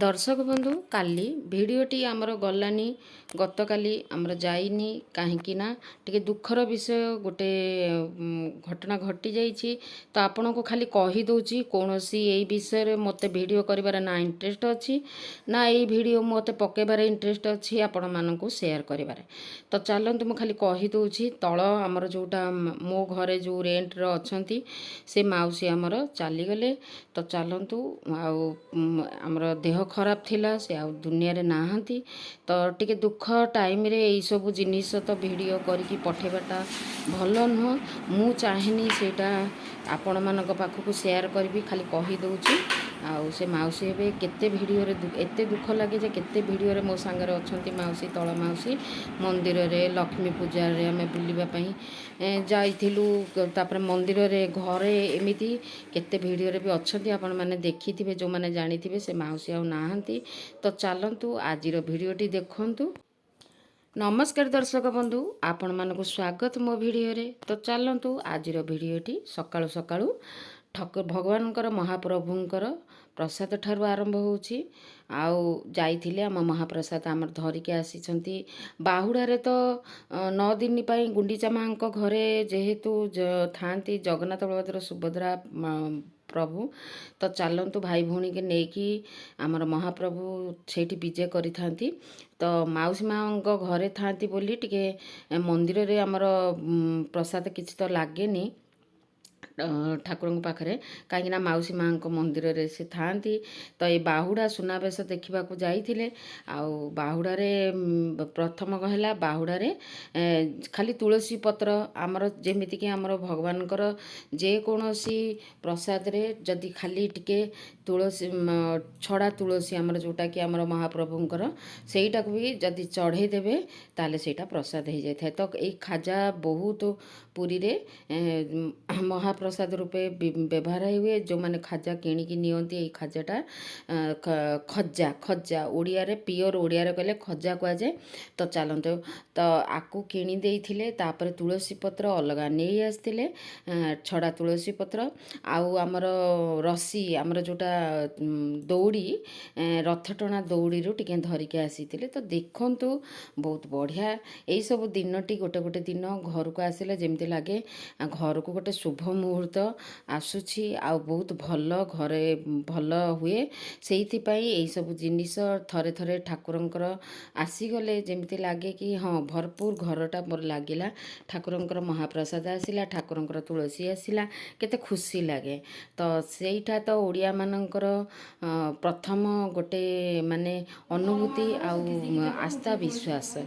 दर्शक बंधु काली भिडटी आमर गलानी गतकाली आमर जाइनी कहीं टे दुखर विषय गोटे घटना घटी जाइए तो आपण को खाली कहीदे कौन सी विषय रे मते वीडियो करिवार ना इंटरेस्ट अच्छी ना ये वीडियो मते पकेबार इंटरेस्ट अच्छी आपण मानक शेयर करिवार। तो चलतु मु खाली कहीदे तल आमर जोटा मो घरे जो रेंट रे अछंती से माउसी आमर चलीगले। तो चलतु आमर देह खराब थिला से आ दुनिया रे नाहंती तो टिके दुख टाइम रे एई सब जिनिस तो वीडियो करके पठेबाटा भल नुह। मु चाहेनी सेटा आपण मानक पाखक शेयर करी खाली कही दउची। आउ से माउसी हे केते वीडियो रे एते दुख लगे जे केते वीडियो रे मो संगे अछंती माउसी तळ माउसी मंदिर रे लक्ष्मी पूजा रे हमें बुलिबा पई जाइथिलु। तापर मंदिर रे घरे एमिति केते वीडियो रे भी अछंती आपण माने देखिथिबे जो माने जानिथिबे से माउसी आ नाहंती। तो चलंतु आजिर वीडियोटी देखंतु। नमस्कार दर्शक बंधु आपण मानक स्वागत मो वीडियो रे। तो चलंतु आजिर वीडियोटी सकाळु सकाळु भगवानकर महाप्रभुंकर प्रसाद ठारू आरंभ होउछि। आउ जाइथिले आम महाप्रसाद आमर धरिके आसीछंती बाहुड़ारे। तो 9 दिन पाई गुंडीचा मांको घरे जेहेतु थांती जगन्नाथ बलभद्र सुभद्रा प्रभु। तो चलतु भाई भौणी के नेकी आमर महाप्रभु सेठी विजय करी थांती। तो माउसी माँ घरे थांती बोली टिके मंदिर रे आमर प्रसाद किछि तो लागेनी ठाकुर पाखे कहीं माउसी माँ मंदिर रे से थांती। तो ये बाहुड़ा सुनावेश देखा जाइए। आउ बाहुड़े प्रथम कहला बाहुड़े खाली तुलसी पत्र आमर जेमितिक आमर भगवानकर जेकोसी प्रसाद रे जदि खाली टिके तुलसी छड़ा तुलसी आमर जोटा कि आमर महाप्रभुंकर सेटा भी जदि चढ़े देवे ताले सेटा प्रसाद हो जाए। तो ये खाजा बहुत पुरी रे महाप्रसाद रूपे व्यवहार हुए। जो माने खाजा किणिकी नियंती ये खाजाटा खजा खजा ओडिया रे पियोर ओडिया रे कहले खजा कह जाए। तो चलते तो आकु किणी देइथिले तापर तुलसी पत्र अलगा नहीं आसतिले छड़ा तुलसी पत्र आउ आमर रसी आमर जोटा दौड़ी रथ टଣା दौड़ी रू टिके धरिके आसीथिले। तो देखंतु बहुत बढ़िया यही सब दिनटी गोटे गोटे दिन घर को आसिले जेमती लगे घर को गोटे शुभ मुहूर्त आसुछि आ बहुत भल घरे भल हुए। से सब जिनिस थरे थरे ठाकुरंकर आसीगले जेमती लगे कि हाँ भरपूर घरटा मोर लगिला ठाकुरंकर महाप्रसाद आसिला ठाकुरंकर तुलसी आसिला केते खुशी लगे। तो सेटा तो ओडिया मानकर प्रथम गोटे माने अनुभूति आउ आस्था विश्वास।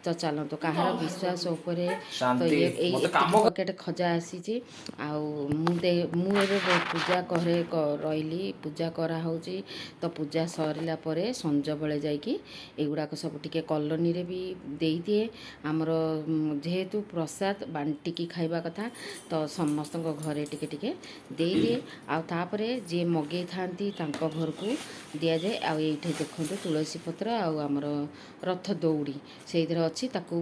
तो चलतो कहार विश्वास उपरे तो ये पकेट खजा आसी मुझे पूजा करे रही पूजा करा होची। तो पूजा सरला परे संज बेले जाइकी एगुड़ाक सब टिके कॉलोनी रे भी दे दिए आमर जेहेतु प्रसाद बांटिकी खाइबा कथा। तो समस्त घरे टिके टिके दे दिए आउे जे मगे थांती तांको घर को दिया जाए। आ ये देखते तुलसी पत्र आमर रथ दौड़ी से अच्छी ताकू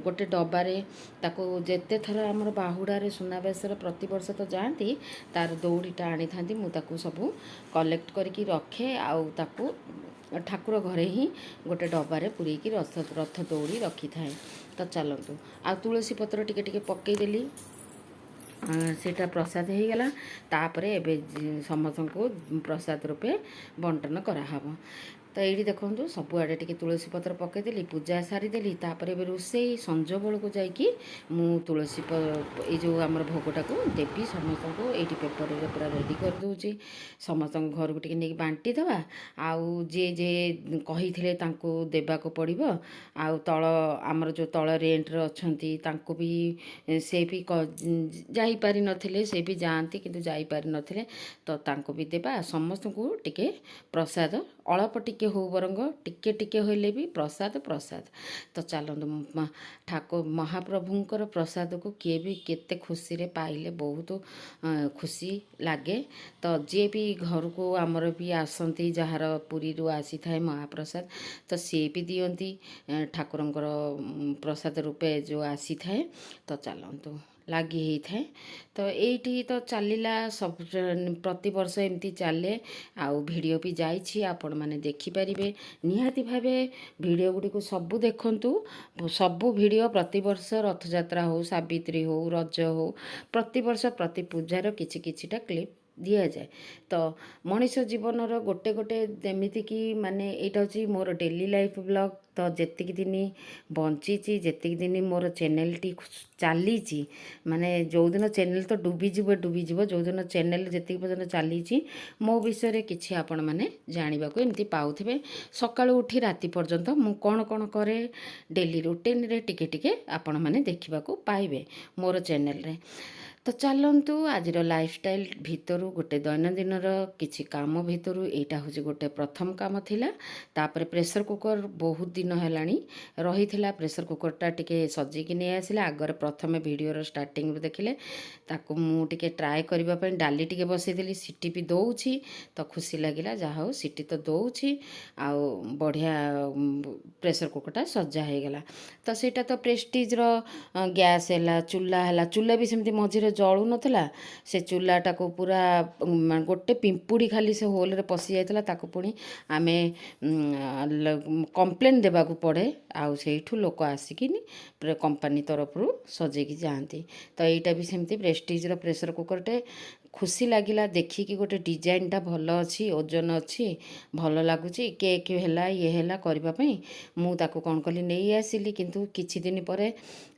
गोटे डबारे ताकू जेते थर आमर बाहुड़े सुनावेश प्रति वर्ष तो जाती तार दौड़ीटा आनी था मुझे सब कलेक्ट करके रखे आउ ठाकुर घरे ही गोटे डबारे पूरेकी रथ दौड़ी रखी थाए। तो चलतु आ तुलसी पत्र टिके टिके पकईदेली सेटा प्रसाद हो गला। तापरे एबे समस्त को प्रसाद रूपे बंटन कराहब। तो ये देखो सबुआड़े टिके तुलसी पत्र पकईदेली पूजा सारीदेली। तापर एबे रोषेई संज बेल को जाइकी मु तुलसी ये जो आमर भोगटा को देवी समस्त को ये पेपर रे पूरा रेडी कर दूची समस्त घर को टिके नहीं बांटी दवा आउ जे जे कही थे तांको देबा को पड़िबो। आउ तळ आमर जो तळ रेंट रे अछंती तांको भी से भी जाई पारि नथिले से भी जाती किंतु जाई पारि नथिले। तो तांको भी देबा समस्त को टिके प्रसाद अल्प टिके हो बरंग टिके टिके होइले भी प्रसाद प्रसाद। तो चलतु ठाकुर महाप्रभुंकर प्रसाद को किए भी केते खुशी रे पाइले बहुत खुशी लगे। तो जे भी घर को आमर भी आसती जार पुरी रू आसी थाए महाप्रसाद तो सी भी दियंती ठाकुरंकर प्रसाद रूपे जो आसी थाए। तो चलतु ଲାଗି ହେଇଥାଏ। ତ ଏଇଠି ତ ଚାଲିଲା ସବୁ ପ୍ରତିବର୍ଷ ଏମିତି ଚାଲେ। ଆଉ ଭିଡ଼ିଓ ବି ଯାଇଛି, ଆପଣମାନେ ଦେଖିପାରିବେ। ନିହାତି ଭାବେ ଭିଡ଼ିଓ ଗୁଡ଼ିକୁ ସବୁ ଦେଖନ୍ତୁ। ସବୁ ଭିଡ଼ିଓ ପ୍ରତିବର୍ଷ ରଥଯାତ୍ରା ହଉ, ସାବିତ୍ରୀ ହଉ, ରଜ ହଉ, ପ୍ରତିବର୍ଷ ପ୍ରତି ପୂଜାର କିଛି କିଛିଟା କ୍ଲିପ୍ ଦିଆଯାଏ। ତ ମଣିଷ ଜୀବନର ଗୋଟେ ଗୋଟେ ଯେମିତିକି ମାନେ ଏଇଟା ହେଉଛି ମୋର ଡେଲି ଲାଇଫ୍ ବ୍ଲଗ୍। ତ ଯେତିକି ଦିନ ବଞ୍ଚିଛି, ଯେତିକି ଦିନ ମୋର ଚ୍ୟାନେଲ୍ଟି ଚାଲିଛି, ମାନେ ଯେଉଁଦିନ ଚ୍ୟାନେଲ୍ ତ ଡୁବିଯିବ, ଯେଉଁଦିନ ଚ୍ୟାନେଲ୍ ଯେତିକି ପର୍ଯ୍ୟନ୍ତ ଚାଲିଛି ମୋ ବିଷୟରେ କିଛି ଆପଣମାନେ ଜାଣିବାକୁ ଏମିତି ପାଉଥିବେ। ସକାଳୁ ଉଠି ରାତି ପର୍ଯ୍ୟନ୍ତ ମୁଁ କ'ଣ କ'ଣ କରେ ଡେଲି ରୁଟିନ୍ରେ ଟିକେ ଟିକେ ଆପଣମାନେ ଦେଖିବାକୁ ପାଇବେ ମୋର ଚ୍ୟାନେଲ୍ରେ। ତ ଚାଲନ୍ତୁ ଆଜିର ଲାଇଫଷ୍ଟାଇଲ୍ ଭିତରୁ ଗୋଟେ ଦୈନନ୍ଦିନର କିଛି କାମ ଭିତରୁ ଏଇଟା ହେଉଛି ଗୋଟେ ପ୍ରଥମ କାମ ଥିଲା। ତାପରେ ପ୍ରେସର କୁକର୍ ବହୁତ ଦିନ ହେଲାଣି ରହିଥିଲା, ପ୍ରେସର କୁକର୍ଟା ଟିକେ ସଜେଇକି ନେଇ ଆସିଲେ। ଆଗରେ ପ୍ରଥମେ ଭିଡ଼ିଓର ଷ୍ଟାର୍ଟିଂରୁ ଦେଖିଲେ, ତାକୁ ମୁଁ ଟିକେ ଟ୍ରାଏ କରିବା ପାଇଁ ଡାଲି ଟିକେ ବସେଇଦେଲି। ସିଟି ବି ଦେଉଛି, ତ ଖୁସି ଲାଗିଲା, ଯାହା ହଉ ସିଟି ତ ଦେଉଛି ଆଉ ବଢ଼ିଆ ପ୍ରେସର କୁକର୍ଟା ସଜା ହେଇଗଲା। ତ ସେଇଟା ତ ପ୍ରେଷ୍ଟିଜ୍ର ଗ୍ୟାସ୍ ହେଲା, ଚୁଲା ବି ସେମିତି ମଝିରେ ଜଳୁନଥିଲା। ସେ ଚୁଲାଟାକୁ ପୁରା ଗୋଟେ ପିମ୍ପୁଡ଼ି ଖାଲି ସେ ହୋଲ୍ରେ ପଶି ଯାଇଥିଲା। ତାକୁ ପୁଣି ଆମେ କମ୍ପ୍ଲେନ୍ ଦେବାକୁ ପଡ଼େ, ଆଉ ସେଇଠୁ ଲୋକ ଆସିକିନି କମ୍ପାନୀ ତରଫରୁ ସଜେଇକି ଯାଆନ୍ତି। ତ ଏଇଟା ବି ସେମିତି ପ୍ରେଷ୍ଟିଜ୍ର ପ୍ରେସର କୁକର୍ଟେ। ଖୁସି ଲାଗିଲା ଦେଖିକି, ଗୋଟେ ଡିଜାଇନ୍ଟା ଭଲ ଅଛି, ଓଜନ ଅଛି, ଭଲ ଲାଗୁଛି। କେକ୍ ହେଲା ଇଏ ହେଲା କରିବା ପାଇଁ ମୁଁ ତାକୁ କ'ଣ କଲି ନେଇ ଆସିଲି। କିନ୍ତୁ କିଛି ଦିନ ପରେ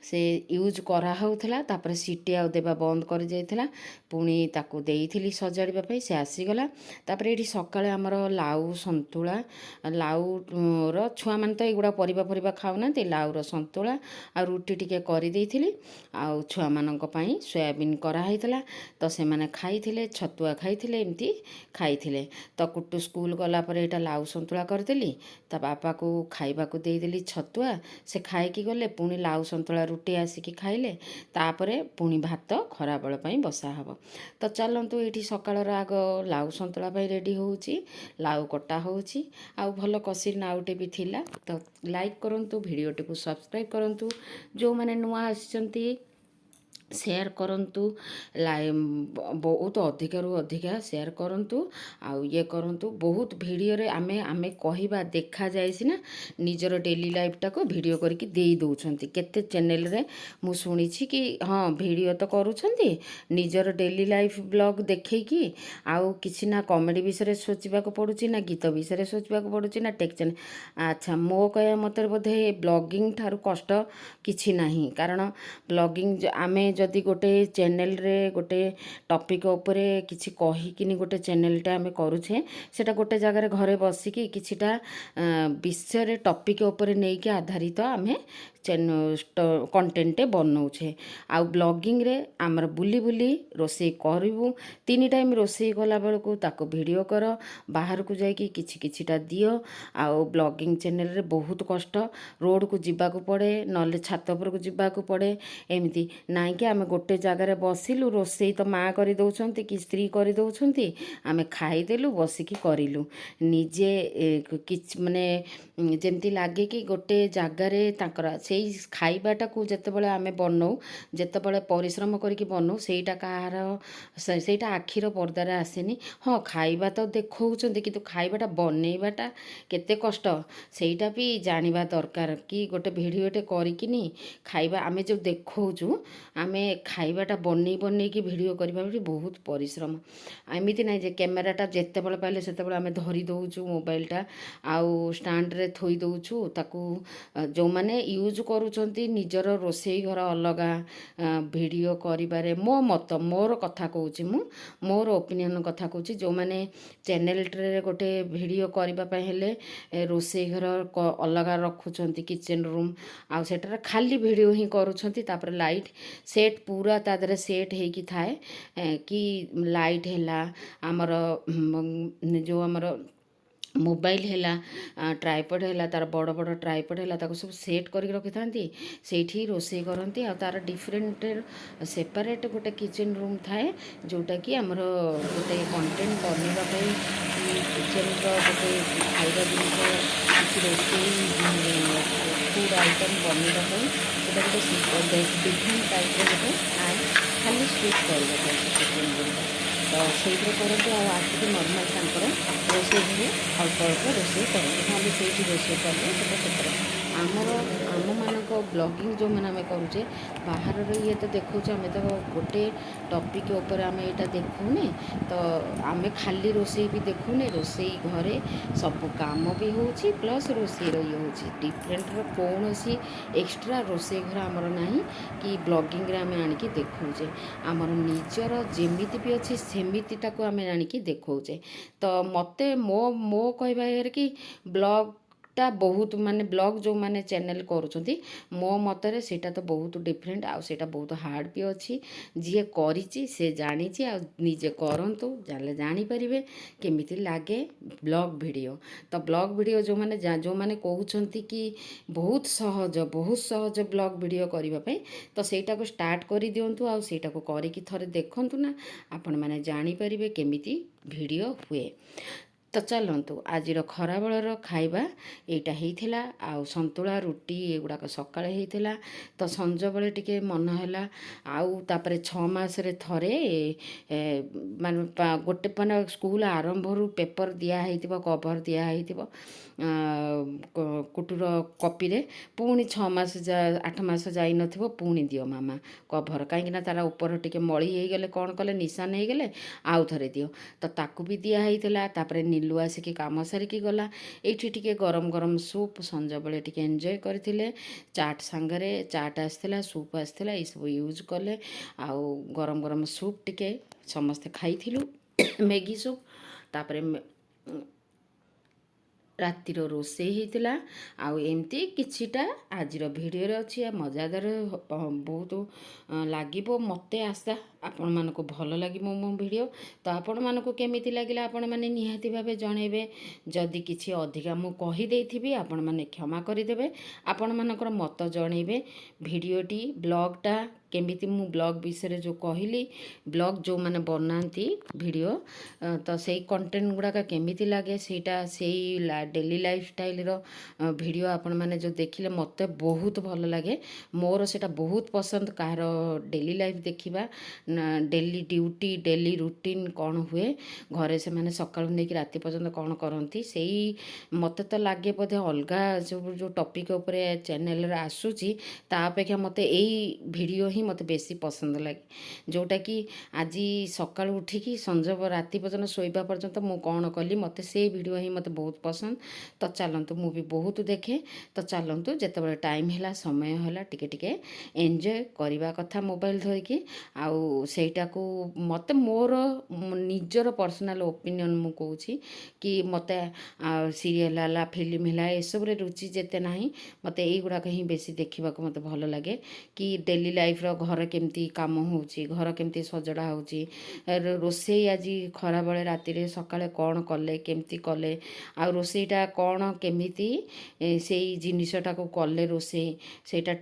ସେ ୟୁଜ୍ କରାହେଉଥିଲା, ତାପରେ ସିଟି ଆଉ ଦେବା ବନ୍ଦ କରିଯାଇଥିଲା। ପୁଣି ତାକୁ ଦେଇଥିଲି ସଜାଡ଼ିବା ପାଇଁ, ସେ ଆସିଗଲା। ତାପରେ ଏଇଠି ସକାଳେ ଆମର ଲାଉ ସନ୍ତୁଳା, ଲାଉର ଛୁଆମାନେ ତ ଏଗୁଡ଼ା ପରିବା ଖାଉନାହାନ୍ତି, ଲାଉର ସନ୍ତୁଳା ଆଉ ରୁଟି ଟିକେ କରିଦେଇଥିଲି। ଆଉ ଛୁଆମାନଙ୍କ ପାଇଁ ସୋୟାବିନ୍ କରାହେଇଥିଲା, ତ ସେମାନେ ଖାଇଥିଲେ, ଛତୁଆ ଖାଇଥିଲେ, ଏମିତି ଖାଇଥିଲେ। ତ କୁଟୁ ସ୍କୁଲ ଗଲା ପରେ ଏଇଟା ଲାଉ ସନ୍ତୁଳା କରିଦେଲି, ତା ବାପାକୁ ଖାଇବାକୁ ଦେଇଦେଲି ଛତୁଆ, ସେ ଖାଇକି ଗଲେ। ପୁଣି ଲାଉ ସନ୍ତୁଳା ରୁଟି ଆସିକି ଖାଇଲେ, ତାପରେ ପୁଣି ଭାତ ଖରାବେଳ ପାଇଁ ବସା ହେବ। ତ ଚାଲନ୍ତୁ ଏଇଠି ସକାଳର ଆଗ ଲାଉ ସନ୍ତୁଳା ପାଇଁ ରେଡ଼ି ହେଉଛି। ଲାଉ କଟା ହେଉଛି, ଆଉ ଭଲ କଷି ନାଉଟେ ବି ଥିଲା। ତ ଲାଇକ୍ କରନ୍ତୁ, ଭିଡ଼ିଓଟିକୁ ସବସ୍କ୍ରାଇବ୍ କରନ୍ତୁ, ଯେଉଁମାନେ ନୂଆ ଆସିଛନ୍ତି ସେୟାର କରନ୍ତୁ, ବହୁତ ଅଧିକରୁ ଅଧିକା ସେୟାର କରନ୍ତୁ ଆଉ ଇଏ କରନ୍ତୁ। ବହୁତ ଭିଡ଼ିଓରେ ଆମେ କହିବା ଦେଖାଯାଏ ସିନା, ନିଜର ଡେଲି ଲାଇଫଟାକୁ ଭିଡ଼ିଓ କରିକି ଦେଇ ଦେଉଛନ୍ତି। କେତେ ଚ୍ୟାନେଲ୍ରେ ମୁଁ ଶୁଣିଛି କି ହଁ ଭିଡ଼ିଓ ତ କରୁଛନ୍ତି, ନିଜର ଡେଲି ଲାଇଫ୍ ବ୍ଲଗ୍ ଦେଖେଇକି ଆଉ କିଛି ନା କମେଡ଼ି ବିଷୟରେ ସୋଚିବାକୁ ପଡ଼ୁଛି, ନା ଗୀତ ବିଷୟରେ ସୋଚିବାକୁ ପଡ଼ୁଛି, ନା ଟେକ୍ ଚ୍ୟାନେଲ୍। ଆଚ୍ଛା, ମୋ କହିବା ମତରେ ବୋଧେ ବ୍ଲଗିଂ ଠାରୁ କଷ୍ଟ କିଛି ନାହିଁ। କାରଣ ବ୍ଲଗିଂ ଆମେ ଯଦି ଗୋଟେ ଚ୍ୟାନେଲ୍ରେ ଗୋଟେ ଟପିକ୍ ଉପରେ କିଛି କହିକିନି ଗୋଟେ ଚ୍ୟାନେଲ୍ଟା ଆମେ କରୁଛେ, ସେଇଟା ଗୋଟେ ଜାଗାରେ ଘରେ ବସିକି କିଛିଟା ବିଷୟରେ ଟପିକ୍ ଉପରେ ନେଇକି ଆଧାରିତ ଆମେ କଣ୍ଟେଣ୍ଟଟେ ବନଉଛେ। ଆଉ ବ୍ଲଗିଂରେ ଆମର ବୁଲି ବୁଲି ରୋଷେଇ କରିବୁ, 3 ଟାଇମ୍ ରୋଷେଇ କଲାବେଳକୁ ତାକୁ ଭିଡ଼ିଓ କର, ବାହାରକୁ ଯାଇକି କିଛିଟା ଦିଅ। ଆଉ ବ୍ଲଗିଂ ଚ୍ୟାନେଲ୍ରେ ବହୁତ କଷ୍ଟ, ରୋଡ଼କୁ ଯିବାକୁ ପଡ଼େ, ନହେଲେ ଛାତ ଉପରକୁ ଯିବାକୁ ପଡ଼େ। ଏମିତି ନାଇଁକି ଆମେ ଗୋଟେ ଜାଗାରେ ବସିଲୁ, ରୋଷେଇ ତ ମାଆ କରିଦେଉଛନ୍ତି କି ସ୍ତ୍ରୀ କରିଦେଉଛନ୍ତି, ଆମେ ଖାଇଦେଲୁ ବସିକି କରିଲୁ। ନିଜେ କିଛି ମାନେ ଯେମିତି ଲାଗେ କି ଗୋଟେ ଜାଗାରେ ତାଙ୍କର ସେଇ ଖାଇବାଟାକୁ ଯେତେବେଳେ ଆମେ ବନଉ, ଯେତେବେଳେ ପରିଶ୍ରମ କରିକି ବନଉ, ସେଇଟା ଆଖିର ପର୍ଦ୍ଦାରେ ଆସେନି। ହଁ ଖାଇବା ତ ଦେଖାଉଛନ୍ତି, କିନ୍ତୁ ଖାଇବାଟା ବନେଇବାଟା କେତେ କଷ୍ଟ ସେଇଟା ବି ଜାଣିବା ଦରକାର। କି ଗୋଟେ ଭିଡ଼ିଓଟେ କରିକିନି ଖାଇବା ଆମେ ଯେଉଁ ଦେଖାଉଛୁ, ଆମେ ଖାଇବାଟା ବନେଇକି ଭିଡ଼ିଓ କରିବା ବି ବହୁତ ପରିଶ୍ରମ। ଏମିତି ନାହିଁ ଯେ କ୍ୟାମେରାଟା ଯେତେବେଳେ ପାଇଲେ ସେତେବେଳେ ଆମେ ଧରି ଦେଉଛୁ ମୋବାଇଲଟା, ଆଉ ଷ୍ଟାଣ୍ଡରେ ଥୋଇ ଦେଉଛୁ। ତାକୁ ଯେଉଁମାନେ ୟୁଜ୍ କରୁଛନ୍ତି, ନିଜର ରୋଷେଇ ଘର ଅଲଗା, ଭିଡ଼ିଓ କରିବାରେ ମୋର କଥା କହୁଛି, ମୁଁ ମୋର ଓପିନିଅନ୍ କଥା କହୁଛି। ଯେଉଁମାନେ ଚ୍ୟାନେଲ୍ରେ ଗୋଟେ ଭିଡ଼ିଓ କରିବା ପାଇଁ ହେଲେ ରୋଷେଇ ଘର ଅଲଗା ରଖୁଛନ୍ତି, କିଚେନ୍ ରୁମ୍, ଆଉ ସେଠାରେ ଖାଲି ଭିଡ଼ିଓ ହିଁ କରୁଛନ୍ତି। ତାପରେ ଲାଇଟ୍ ସେଟ୍ ପୁରା ତା ଦେହରେ ସେଟ୍ ହେଇକି ଥାଏ, କି ଲାଇଟ୍ ହେଲା, ଆମର ଯେଉଁ ଆମର ମୋବାଇଲ ହେଲା, ଟ୍ରାଇପଡ୍ ହେଲା, ତାର ବଡ଼ ବଡ଼ ଟ୍ରାଇପଡ୍ ହେଲା, ତାକୁ ସବୁ ସେଟ୍ କରିକି ରଖିଥାନ୍ତି, ସେଇଠି ରୋଷେଇ କରନ୍ତି। ଆଉ ତାର ଡିଫରେଣ୍ଟ ସେପାରେଟ୍ ଗୋଟେ କିଚେନ୍ ରୁମ୍ ଥାଏ, ଯେଉଁଟାକି ଆମର ଗୋଟେ କଣ୍ଟେଣ୍ଟ ବନେଇବା ପାଇଁ, କିଚେନ୍ର ଗୋଟେ ଖାଇବା ଜିନିଷ କିଛି ରୋଷେଇ फूड आइटम बनवाई गोटे गोटे डिफरेंट टाइप गोटे आए खाली स्विच करवा चिकेन गुड़ा तो से करते आसिक नर्माल रोषे हुए अल्प अल्प रोषे करते खाली से रोषे कले आमर आम मानक ब्लॉगिंग जो मैंने आम करुचे बाहर ये तो देखा आम तो गोटे टॉपिक उपर आम यहाँ देखूने तो आम खाली रोषे भी देखूने रोषे घरे सब काम भी हो प्लस रोषे ये हो डिफरेन्ट कौन सी एक्सट्रा रोषे घर आमर ना कि ब्लॉगिंग आम आणिकी देखौचे आमर निजर जमी भी अच्छी सेमितिटा को आम आणिकी देखौचे तो मते मो मो कहबार कि ब्लॉग टा बहुत माने ब्लॉग जो माने चैनल करुँच मो मतरे सेटा तो बहुत डिफरेंट आउ सेटा बहुत हार्ड भी अच्छी जी करी से जानी निजे करंतु जाले जानी परिबे केमिति लागे ब्लॉग वीडियो तो ब्लॉग वीडियो जो माने कहउछंती कि बहुत सहज ब्लॉग वीडियो करिबा पई तो सेटा को स्टार्ट करि दियंतु आउ सेटा को करी कि थरे देखंतु ना आपण माने जानी परिबे केमिति वीडियो हुए तो चलतु आज खराबेलर खाइबा यहीटा होता आउ संतुला रुटी एगुड़ाक सका होता तो संज बेले टिके मन है आउ तापर 6 मासरे थरे माने गोटे माने स्कूल आरंभ पेपर दिखाई कवर दिखाई कुटुर कॉपी रे पुणी 6 मास 8 मास जाई नथिबो पुणी दियो मामा कवर कहीं तार ऊपर टिके मली हो गले कौन कले निशान हो गले आउ थरे दियो तो ताकू भी दिखाई तापर नीलू आसिकी काम सारिकी गला ये टिके गरम गरम सूप संज बेले टिके एंजॉय करथिले चाट सांगरे चाट आसथिला सूप आसथिला ये सब यूज कले आउ गरम गरम सूप टिके समस्ते खाइथिलु मैगी सूप तापर रातिर रोषे होता आउ एमती किछिटा आजिर भिडियो अच्छी मजादार बहुत लगे मते आशा आपण मानक भल लगे मो वीडियो तो आपण मानक केमिति लगिला आपण माने निहाती भाबे जणेबे जदि किछि अधिका मु कहि देथिबी आपण माने क्षमा करिदेबे आपण मानकर मत जणेबे भिडियोटी ब्लॉगटा केमिति मु ब्लॉग विषय जो कहली ब्लॉग जो माने बनाती वीडियो तो सही कंटेंट गुड़ाक केमिति लगे सेटा सेई डेली लाइफ स्टाइल रो वीडियो आपण माने जो देखिले मते बहुत भल लगे मोर सेटा बहुत पसंद कार डेली लाइफ देखिबा डेली ड्यूटी डेली रूटीन कौन हुए घरे से माने सकाळु नेकी राति पर्यंत कौन करती से मत तो लगे बोधे अलग जो टॉपिक उपरे चैनल रे आसुची ता अपेक्षा मते एई वीडियो ही मते बेसी पसंद लगे जोटा कि आज सकाळु उठिकी संज राति पर्यंत शोइबा पर्यंत मु कौन कली मते से वीडियो ही मते बहुत पसंद तो चलतु मु भी बहुत देखे तो चलतु जेतेबेले टाइम हैला समय हैला टिके टिके एंजॉय करबा कथा मोबाइल धरिकी आउ सेटा को मत मोर निजर पर्सनल ओपिनियन मु कहूँ कि मत सीरियल है फिल्म है ये सब रुचि जेते ना मत युवाक ही बेसी देखा मत भल लगे कि डेली लाइफ रो घर केमती काम हो घर केमती सजड़ा हो रोषे आज खरा बेले राति सकाळे कौन कले केमती कले आ रोषेटा कौन केमिति से जिनटा को कले रोषे सेटा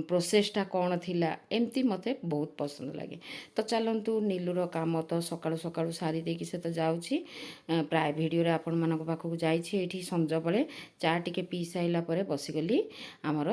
प्रोसेसटा कौन थिला एमती मते बहुत पसंद लगे तो चलतु नीलूर काम तो सकाळु सकाळु सारी देकी से तो जाउछि प्राय वीडियो रे आपण मानक पाखक जाइछि एठी संज बेले चा टिके पी साइला परे बसिगली आमर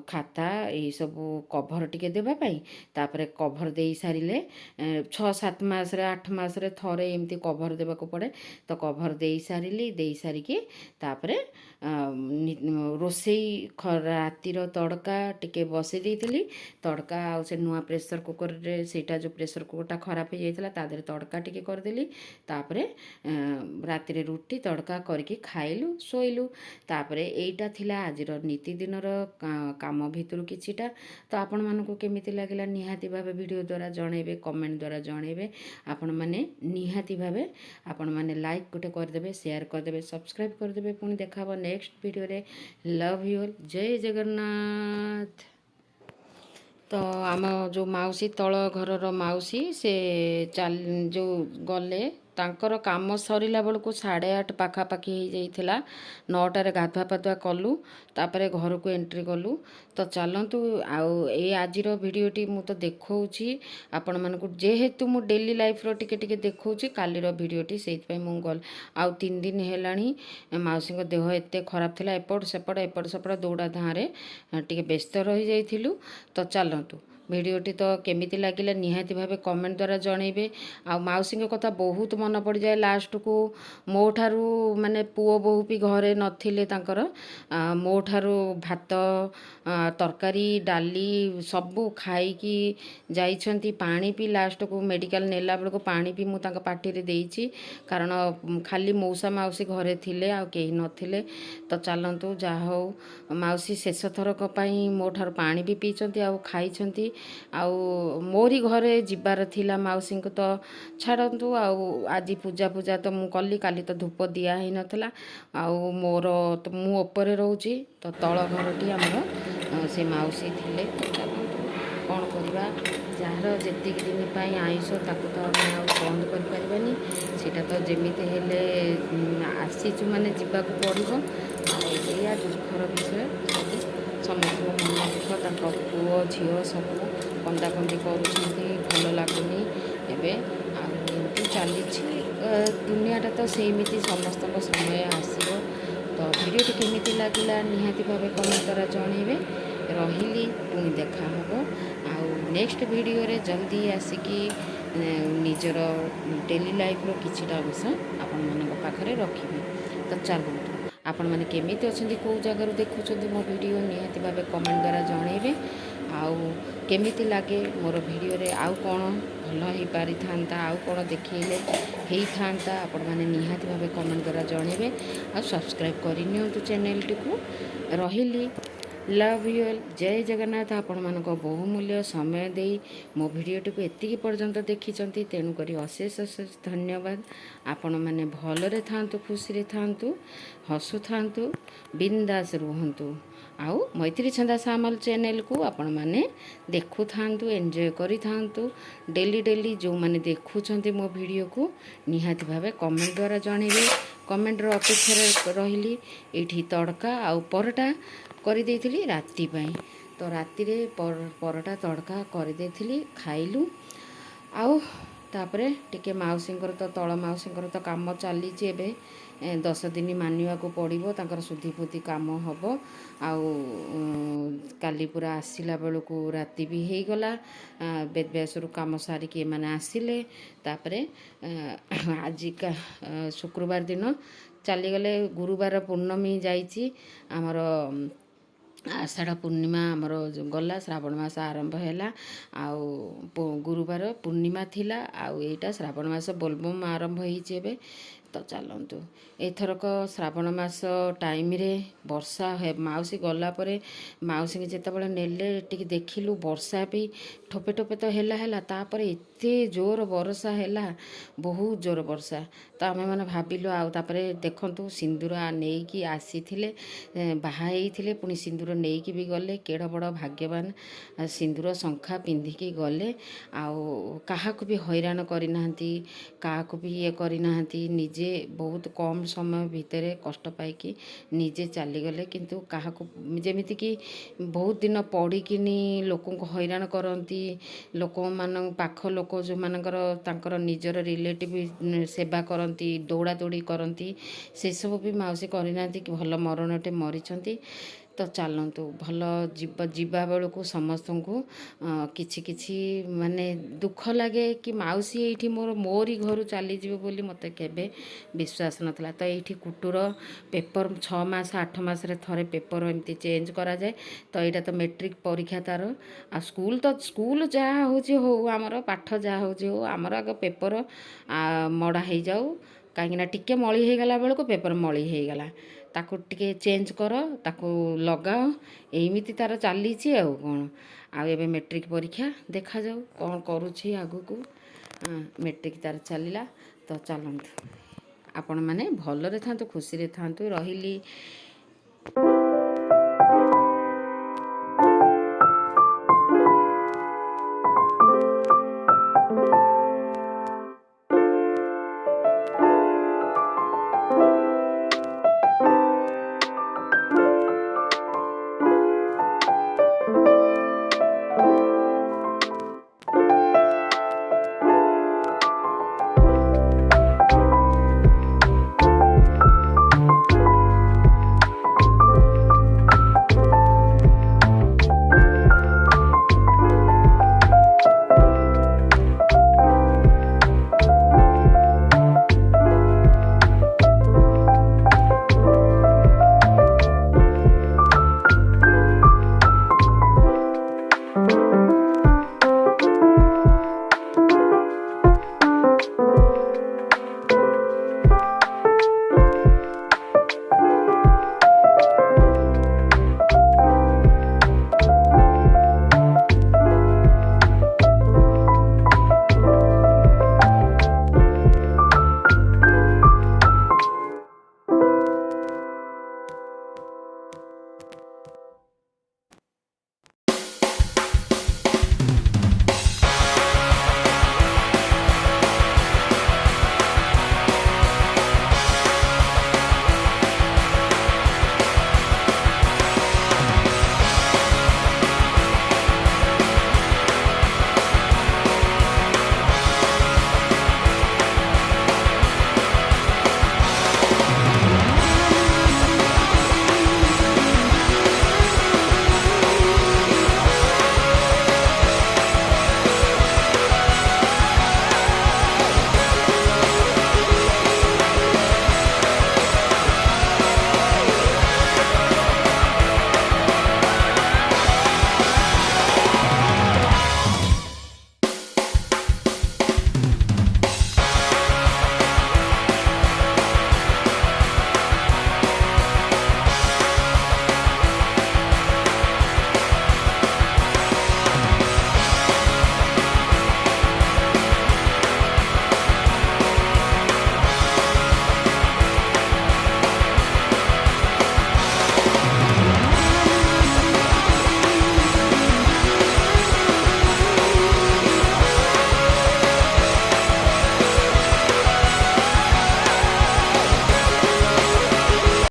खाता ये सब कभर टिके देबा पई तापरे कभर देई सारिले 6-7 मास रे 8 मास रे थरे एमती कभर देबा को पड़े तो कभर देई सारिली देई सारिकी तापरे रोषेई रातिर तड़का टिके बसई देइथिली तड़का आ से नुआ प्रेशर कुकर रे सेटा जो प्रेशर कुकरटा खराब हो जाइଥିଲା ता देहरे तड़का टिके करदेली तापरे राति रुटी तड़का करके खाइलु शोइलु तापरे एइटा थिला आजिर नीति दिनर काम भितरु किछिटा तो आपण मानकु केमिति लागिला निहाती भाबे वीडियो द्वारा जणेबे कमेंट द्वारा जणेबे आपण माने निहाती भाबे आपण माने लाइक गोटे करदेबे शेयर करदेबे सब्सक्राइब करदेबे पुणी देखाबो नेक्स्ट वीडियो रे लव यू ऑल जय जगन्नाथ। तो आम जो माउसी तल घर माउसी से चल जो गले ତାଙ୍କର କାମ ସରିଲା ବେଳକୁ 8:30 ପାଖାପାଖି ହେଇଯାଇଥିଲା। 9ଟାରେ ଗାଧୁଆ ପାଧୁଆ କଲୁ, ତାପରେ ଘରକୁ ଏଣ୍ଟ୍ରି କଲୁ। ତ ଚାଲନ୍ତୁ ଆଉ ଏଇ ଆଜିର ଭିଡ଼ିଓଟି ମୁଁ ତ ଦେଖାଉଛି ଆପଣମାନଙ୍କୁ, ଯେହେତୁ ମୁଁ ଡେଲି ଲାଇଫ୍ର ଟିକେ ଟିକେ ଦେଖାଉଛି କାଲିର ଭିଡ଼ିଓଟି, ସେଇଥିପାଇଁ ମୁଁ ଆଉ 3 ଦିନ ହେଲାଣି ମାଉସୀଙ୍କ ଦେହ ଏତେ ଖରାପ ଥିଲା, ଏପଟ ସେପଟ ଦୌଡ଼ା ଧାଁରେ ଟିକେ ବ୍ୟସ୍ତ ରହିଯାଇଥିଲୁ। ତ ଚାଲନ୍ତୁ ଭିଡ଼ିଓଟି ତ କେମିତି ଲାଗିଲା ନିହାତି ଭାବେ କମେଣ୍ଟ ଦ୍ୱାରା ଜଣେଇବେ। ଆଉ ମାଉସୀଙ୍କ କଥା ବହୁତ ମନେ ପଡ଼ିଯାଏ ଲାଷ୍ଟକୁ, ମୋ ଠାରୁ ମାନେ ପୁଅ ବୋହୂ ବି ଘରେ ନଥିଲେ ତାଙ୍କର, ମୋ ଠାରୁ ଭାତ ତରକାରୀ ଡାଲି ସବୁ ଖାଇକି ଯାଇଛନ୍ତି। ପାଣି ବି ଲାଷ୍ଟକୁ ମେଡ଼ିକାଲ ନେଲା ବେଳକୁ ପାଣି ବି ମୁଁ ତାଙ୍କ ପାଟିରେ ଦେଇଛି, କାରଣ ଖାଲି ମଉସା ମାଉସୀ ଘରେ ଥିଲେ ଆଉ କେହି ନଥିଲେ। ତ ଚାଲନ୍ତୁ ଯାହା ହଉ ମାଉସୀ ଶେଷ ଥରକ ପାଇଁ ମୋ ଠାରୁ ପାଣି ବି ପିଇଛନ୍ତି ଆଉ ଖାଇଛନ୍ତି। ଆଉ ମୋରି ଘରେ ଯିବାର ଥିଲା ମାଉସୀଙ୍କୁ, ତ ଛାଡ଼ନ୍ତୁ। ଆଉ ଆଜି ପୂଜା ତ ମୁଁ କଲି, କାଲି ତ ଧୂପ ଦିଆ ହେଇନଥିଲା। ଆଉ ମୁଁ ଉପରେ ରହୁଛି, ତ ତଳ ଘରଟି ଆମର ସେ ମାଉସୀ ଥିଲେ। ଚାଲନ୍ତୁ କ'ଣ କରିବା, ଯାହାର ଯେତିକି ଦିନ ପାଇଁ ଆଇଁଷ ତାକୁ ତ ଆମେ ଆଉ ବନ୍ଦ କରିପାରିବାନି, ସେଇଟା ତ ଯେମିତି ହେଲେ ଆସିଛୁ ମାନେ ଯିବାକୁ ପଡ଼ିବ। ଆଉ ଏଇଆ ଦୁଃଖର ବିଷୟ, ସମସ୍ତଙ୍କ ମନ ଦୁଃଖ, ତାଙ୍କ ପୁଅ ଝିଅ ସବୁ କନ୍ଦାକନ୍ଦି କରୁଛନ୍ତି, ଭଲ ଲାଗୁନି ଏବେ। ଆଉ ଏମିତି ଚାଲିଛି ଦୁନିଆଟା, ତ ସେମିତି ସମସ୍ତଙ୍କ ସମୟ ଆସିବ। ତ ଭିଡ଼ିଓଟି କେମିତି ଲାଗିଲା ନିହାତି ଭାବେ କମେଣ୍ଟ ଦ୍ୱାରା ଜଣେଇବେ। ରହିଲି, ପୁଣି ଦେଖା ହେବ ଆଉ ନେକ୍ସଟ ଭିଡ଼ିଓରେ ଜଲ୍ଦି ଆସିକି ନିଜର ଡେଲି ଲାଇଫ୍ର କିଛିଟା ଅଂଶ ଆପଣମାନଙ୍କ ପାଖରେ ରଖିବି। ତ ଚାଲନ୍ତୁ ଆପଣମାନେ କେମିତି ଅଛନ୍ତି, କେଉଁ ଜାଗାରୁ ଦେଖୁଛନ୍ତି ମୋ ଭିଡ଼ିଓ ନିହାତି ଭାବେ କମେଣ୍ଟ ଦ୍ୱାରା ଜଣେଇବେ। ଆଉ କେମିତି ଲାଗେ ମୋର ଭିଡ଼ିଓରେ ଆଉ କ'ଣ ଭଲ ହେଇପାରିଥାନ୍ତା, ଆଉ କ'ଣ ଦେଖେଇଲେ ହେଇଥାନ୍ତା, ଆପଣମାନେ ନିହାତି ଭାବେ କମେଣ୍ଟ ଦ୍ୱାରା ଜଣେଇବେ। ଆଉ ସବସ୍କ୍ରାଇବ୍ କରିନିଅନ୍ତୁ ଚ୍ୟାନେଲଟିକୁ। ରହିଲି, ଲଭ୍ ୟୁ ଅଲ୍, ଜୟ ଜଗନ୍ନାଥ। ଆପଣମାନଙ୍କ ବହୁମୂଲ୍ୟ ସମୟ ଦେଇ ମୋ ଭିଡ଼ିଓଟିକୁ ଏତିକି ପର୍ଯ୍ୟନ୍ତ ଦେଖିଛନ୍ତି, ତେଣୁକରି ଅଶେଷ ଅଶେଷ ଧନ୍ୟବାଦ। ଆପଣମାନେ ଭଲରେ ଥାଆନ୍ତୁ, ଖୁସିରେ ଥାଆନ୍ତୁ, ହସୁଥାନ୍ତୁ, ବିନ୍ଦାସ ରୁହନ୍ତୁ। ଆଉ ମୈତ୍ରୀ ଛନ୍ଦା ସାମଲ ଚ୍ୟାନେଲକୁ ଆପଣମାନେ ଦେଖୁଥାନ୍ତୁ, ଏନ୍ଜୟ କରିଥାନ୍ତୁ। ଡେଲି ଯେଉଁମାନେ ଦେଖୁଛନ୍ତି ମୋ ଭିଡ଼ିଓକୁ ନିହାତି ଭାବେ କମେଣ୍ଟ ଦ୍ୱାରା ଜଣେଇବେ। କମେଣ୍ଟର ଅପେକ୍ଷାରେ ରହିଲି। ଏଇଠି ତଡ଼କା ଆଉ ପରଟା କରିଦେଇଥିଲି ରାତି ପାଇଁ, ତ ରାତିରେ ପରଟା ତଡ଼କା କରିଦେଇଥିଲି, ଖାଇଲୁ। ଆଉ ତାପରେ ଟିକେ ମାଉସୀଙ୍କର ତ ତଳ ମାଉସୀଙ୍କର ତ କାମ ଚାଲିଛି ଏବେ, 10 ଦିନ ମାନିବାକୁ ପଡ଼ିବ, ତାଙ୍କର ଶୁଦ୍ଧିଫୁଦ୍ଧି କାମ ହେବ। ଆଉ କାଲି ପୁରା ଆସିଲା ବେଳକୁ ରାତି ବି ହେଇଗଲା, ବେଦବ୍ୟାସରୁ କାମ ସାରିକି ଏମାନେ ଆସିଲେ। ତାପରେ ଆଜିକା ଶୁକ୍ରବାର ଦିନ ଚାଲିଗଲେ, ଗୁରୁବାର ପୂର୍ଣ୍ଣମୀ ଯାଇଛି ଆମର, ଆଷାଢ଼ ପୂର୍ଣ୍ଣିମା ଆମର ଗଲା, ଶ୍ରାବଣ ମାସ ଆରମ୍ଭ ହେଲା। ଆଉ ଗୁରୁବାର ପୂର୍ଣ୍ଣିମା ଥିଲା, ଆଉ ଏଇଟା ଶ୍ରାବଣ ମାସ ବୋଲବମ୍ ଆରମ୍ଭ ହେଇଛି ଏବେ। ତ ଚାଲନ୍ତୁ ଏଥରକ ଶ୍ରାବଣ ମାସ ଟାଇମ୍ରେ ବର୍ଷା ମାଉସୀ ଗଲା ପରେ ମାଉସୀକି ଯେତେବେଳେ ନେଲେ ଟିକେ ଦେଖିଲୁ, ବର୍ଷା ବି ଠୋପେ ଠୋପେ ତ ହେଲା, ତାପରେ ଏତେ ଜୋର ବର୍ଷା ହେଲା, ବହୁତ ଜୋର ବର୍ଷା। ତ ଆମେମାନେ ଭାବିଲୁ, ଆଉ ତାପରେ ଦେଖନ୍ତୁ ସିନ୍ଦୁର ନେଇକି ଆସିଥିଲେ, ବାହା ହେଇଥିଲେ, ପୁଣି ସିନ୍ଦୁର ନେଇକି ବି ଗଲେ। କେଡ଼ ବଡ଼ ଭାଗ୍ୟବାନ, ସିନ୍ଦୁର ଶଙ୍ଖା ପିନ୍ଧିକି ଗଲେ। ଆଉ କାହାକୁ ବି ହଇରାଣ କରିନାହାନ୍ତି, କାହାକୁ ବି ଇଏ କରିନାହାନ୍ତି, ନିଜେ ବହୁତ କମ୍ ସମୟ ଭିତରେ କଷ୍ଟ ପାଇକି ନିଜେ ଚାଲିଗଲେ। କିନ୍ତୁ କାହାକୁ ଯେମିତିକି ବହୁତ ଦିନ ପଡ଼ିକିନି ଲୋକଙ୍କୁ ହଇରାଣ କରନ୍ତି, ଲୋକମାନଙ୍କ ପାଖ ଲୋକ ଯେଉଁମାନଙ୍କର ତାଙ୍କର ନିଜର ରିଲେଟିଭ୍ ସେବା କରନ୍ତି, ଦୌଡ଼ାଦୌଡ଼ି କରନ୍ତି, ସେସବୁ ବି ମାଉସୀ କରିନାହାନ୍ତି, କି ଭଲ ମରଣଟେ ମରିଛନ୍ତି। ତ ଚାଲନ୍ତୁ ଭଲ ଯିବା ବେଳକୁ ସମସ୍ତଙ୍କୁ କିଛି ମାନେ ଦୁଃଖ ଲାଗେ, କି ମାଉସୀ ଏଇଠି ମୋରି ଘରୁ ଚାଲିଯିବ ବୋଲି ମୋତେ କେବେ ବିଶ୍ୱାସ ନଥିଲା। ତ ଏଇଠି କୁଟୁର ପେପର 6 ମାସ 8 ମାସରେ ଥରେ ପେପର ଏମିତି ଚେଞ୍ଜ କରାଯାଏ। ତ ଏଇଟା ତ ମେଟ୍ରିକ୍ ପରୀକ୍ଷା ତାର, ଆଉ ସ୍କୁଲ ଯାହା ହେଉଛି ହଉ, ଆମର ପାଠ ଯାହା ହେଉଛି ହଉ, ଆମର ଆଗ ପେପର ମଡ଼ା ହେଇଯାଉ। କାହିଁକିନା ଟିକେ ମଳି ହେଇଗଲା ବେଳକୁ ପେପର ମଳି ହେଇଗଲା, ତାକୁ ଟିକେ ଚେଞ୍ଜ କର, ତାକୁ ଲଗାଅ, ଏମିତି ତାର ଚାଲିଛି ଆଉ କ'ଣ। ଆଉ ଏବେ ମେଟ୍ରିକ୍ ପରୀକ୍ଷା, ଦେଖାଯାଉ କ'ଣ କରୁଛି ଆଗକୁ। ମେଟ୍ରିକ୍ ତାର ଚାଲିଲା। ତ ଚାଲନ୍ତୁ ଆପଣମାନେ ଭଲରେ ଥାଆନ୍ତୁ, ଖୁସିରେ ଥାଆନ୍ତୁ। ରହିଲି।